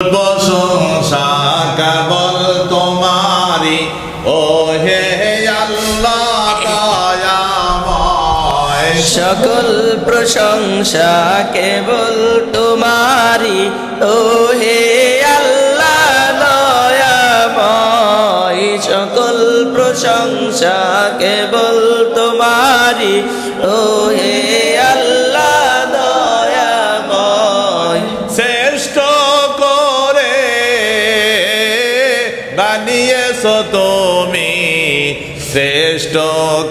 প্রশংসা কেবল তোমারি ও হে আল্লাহ দয়াময়। সকল প্রশংসা কেবল তোমারি ও হে আল্লাহ দয়াময়। সকল প্রশংসা কেবল তোমারি ও হে আল্লাহ দয়াময়। শ্রেষ্ঠ করে বানিয়েছো তুমি, শ্রেষ্ঠ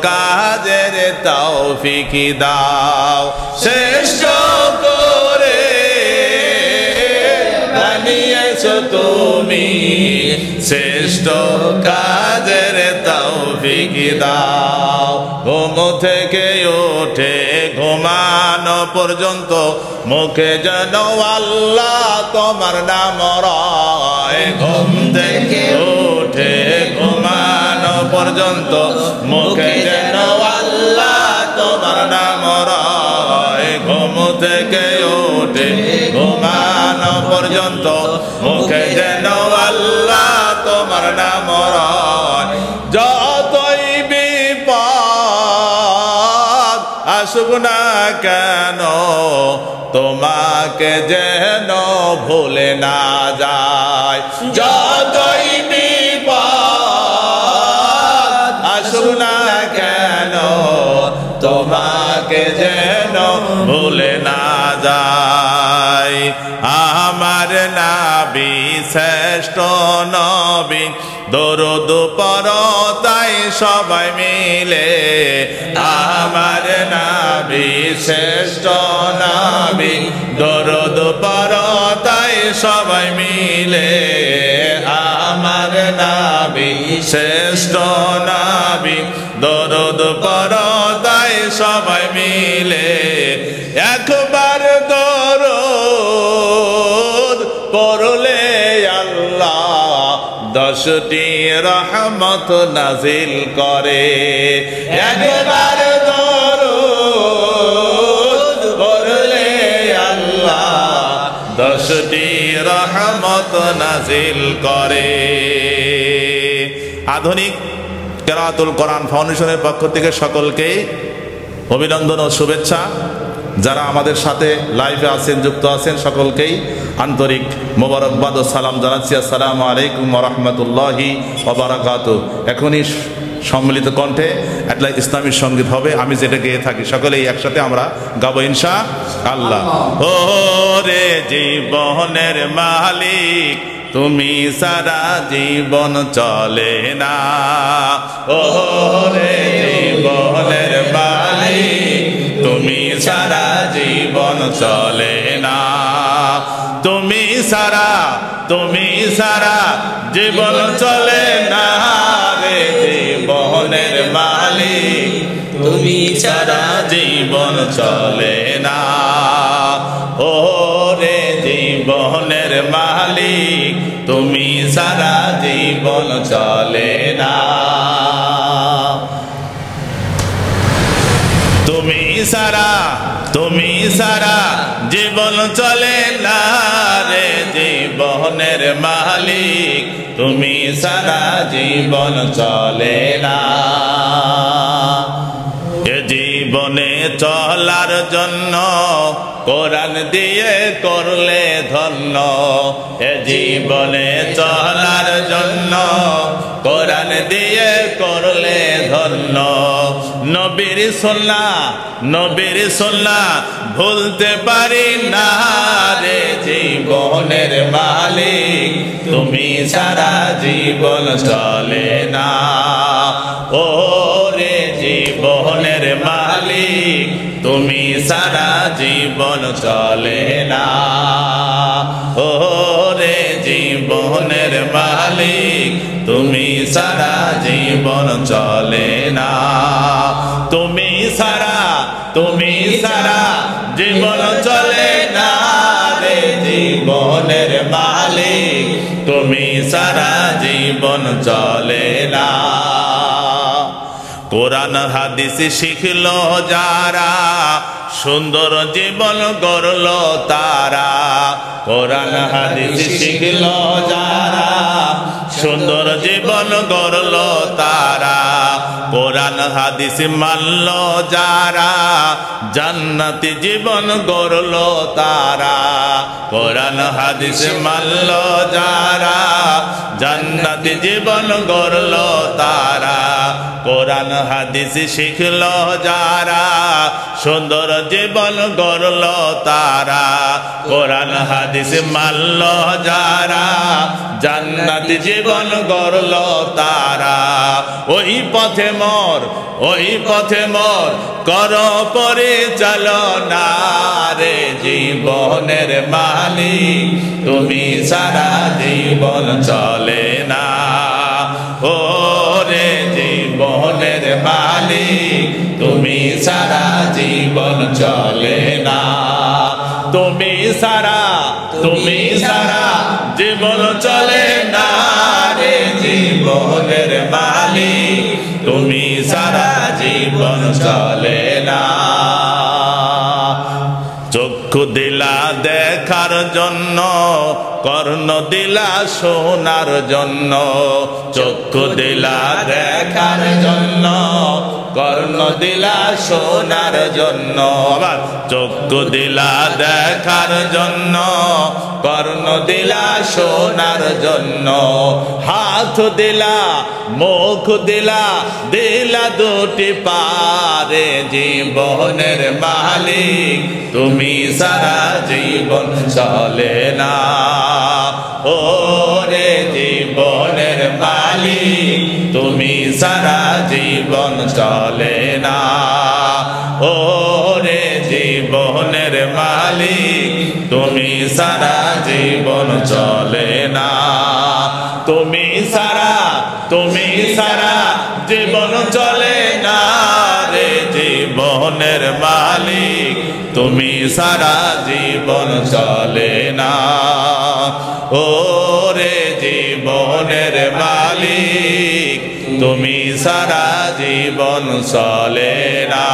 কাজের তৌফিক দাও। শ্রেষ্ঠ করে বানিয়েছো তুমি, শ্রেষ্ঠ কাজের তৌফিক দাও। ঘুম থেকে উঠে ঘুমানো পর্যন্ত মুখে যেন আল্লাহ তোমার নাম রয়। ঘুম থেকে উঠে ঘুমানো পর্যন্ত মুখে যেন আল্লাহ তোমার নাম রয়। ঘুম থেকে উঠে ঘুমানো পর্যন্ত মুখে যেন আল্লাহ তোমার নাম রয়। যতই বিপদ আসুক না কেন তোমাকে যেন ভুলে না যায়। যতই বিপদ আসুক না কেন তোমাকে যেন ভুলে না যায়। আমার নবী শ্রেষ্ঠ নবী, দরুদ পড়ো তাই সবাই মিলে। আমার নবী শ্রেষ্ঠ নবী, দরুদ পড়ো তাই সবাই মিলে। আমার নবী শ্রেষ্ঠ নবী, দরুদ পড়ো তাই সবাই মিলে। একবার দরুদ পড়লে আল্লাহ 10টি রহমত নাজিল করে। একবার দরুদ পড়লে আল্লাহ 10টি রহমত নাজিল করে। আধুনিক কেরাতুল কোরআন ফাউন্ডেশনের পক্ষ থেকে সকলকে অভিনন্দন ও শুভেচ্ছা। যারা আমাদের সাথে লাইভে আছেন, যুক্ত আছেন, সকলকেই আন্তরিক মোবারকবাদ ও সালাম জানাচ্ছি। আসসালামু আলাইকুম ওয়া রাহমাতুল্লাহি ওয়া বারাকাতুহু। এখনই সম্মিলিত কণ্ঠে একটা ইসলামী সঙ্গীত হবে, আমি যেটা গেয়ে থাকি, সকলেই একসাথে আমরা গাবো ইনশাআল্লাহ। ও রে জীবনের মালিক, তুমি সারা জীবন চলে না। ও রে জীবনের মালিক, তুমি সারা জীবন চলে না। তুমি সারা জীবন চলে না রে জীবনের মালিক, তুমি সারা জীবন চলে না। ও রে জীবনের মালিক, তুমি সারা জীবন চলে না। তুমি সারা জীবন চলে না রে জীবনের মালিক, তুমি সারা জীবন চলে না। এ জীবনে চলার জন্য কোরআন দিয়ে করলে ধন্য। এ জীবনে চলার জন্য কোরআন দিয়ে করলে ধন্য। নবীর সুন্নাহ ভুলতে পারি না রে জীবনের মালিক, তুমি সারা জীবন চলে না। ও রে জীবনের মালিক, তুমি সারা জীবন চলে না। ও রে জীবনের মালিক, তুমি সারা জীবন চলে না। তুমি সারা জীবন চলে না রে জীবনের মালিক, তুমি সারা জীবন চলে না। কোরআন হাদিস শিখলো যারা সুন্দর জীবন গড়ল তারা, কোরআন হাদিস শিখল যারা। সুন্দর জীবন গড়ল তারা, কোরআন হাদিস মানল যারা। জান্নাতি জীবন গড়ল তারা, কোরআন হাদিস মানল যারা। জান্নাতি জীবন গড়ল তারা, কোরআন হাদিস শিখল যারা। সুন্দর জীবন গড়ল তারা, কোরআন হাদিস মানল যারা। জান্নাতি জীবন গড়ল তারা। ওই পথে মোর, ওই পথে মোর কর পরিচালনা রে জীবনের মালিক, তুমি সারা জীবন চলে না। ও রে জীবনের মালিক, তুমি সারা জীবন চলে না। তুমি সারা, তুমি সারা জীবন চলে না রে জীবনের মালিক, তুমি সারা জীবন চলে না। চক্ষু দিলা দেখার জন্য, কর্ণ দিলা শোনার জন্য। চক্ষু দিলা দেখার জন্য, কর্ণ দিলা শোনার জন্য। আবার চক্ষু দিলা দেখার জন্য, কর্ণ দিলা শোনার জন্য। হাত দিলা, মুখ দিলা, দিলা দুটি পারে জীবনের মালিক, তুমি সারা জীবন চলে না। ও রে জীবনের মালিক, তুমি সারা জীবন চলে না। ও রে জীবনের মালিক, তুমি সারা জীবন চলে না। তুমি সারা, তুমি সারা জীবন চলে না রে জীবনের মালিক, তুমি সারা জীবন চলে না। ও রে জীবনের মালিক, তুমি সারা জীবন চলে না।